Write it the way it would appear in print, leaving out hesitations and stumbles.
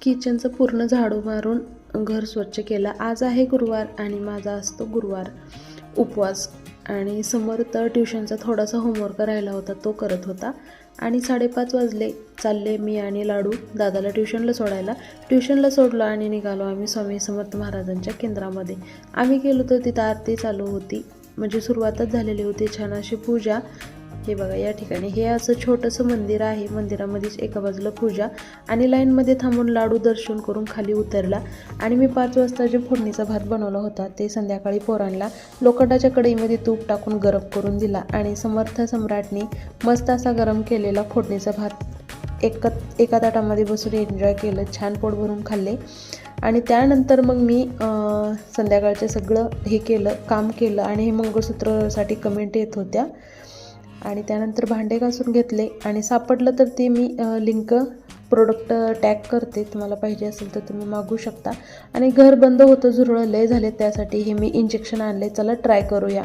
किचनचं पूर्ण झाडू मारून घर स्वच्छ केलं. आज आहे गुरुवार आणि माझा असतो गुरुवार उपवास. आणि समर्थ ट्युशनचा थोडासा होमवर्क राहिला होता, तो करत होता. आणि 5:30 वाजले. चालले मी आणि लाडू दादाला ट्युशनला सोडायला. ट्युशनला सोडलं आणि निघालो आम्ही स्वामी समर्थ महाराजांच्या केंद्रामध्ये. आम्ही गेलो तर तिथं आरती चालू होती, म्हणजे सुरुवातच झालेली होती. छान अशी पूजा. हे बघा या ठिकाणी हे असं छोटंसं मंदिर आहे. मंदिरामध्येच एका बाजूला पूजा. आणि लाईनमध्ये थांबून लाडू दर्शन करून खाली उतरला. आणि मी 5 वाजता जे फोडणीचा भात बनवला होता ते संध्याकाळी पोरांना लोखंडाच्या कढईमध्ये तूप टाकून गरम करून दिला. आणि समर्थ सम्राटने मस्त असा गरम केलेला फोडणीचा भात एका ताटामध्ये बसून एन्जॉय केलं. छान पोट भरून खाल्ले. आणि त्यानंतर मग मी संध्याकाळचं सगळं हे केलं, काम केलं. आणि हे मंगळसूत्रासाठी कमेंट येत होत्या. आणि त्यानंतर भांडे घासून घेतले. आणि सापडलं तर ते मी लिंक प्रोडक्ट टॅग करते, तुम्हाला पाहिजे असेल तर तुम्ही मागू शकता. आणि घर बंद होतं, झुरळं लय झाले, त्यासाठी हे मी इंजेक्शन आणले. चला ट्राय करूया.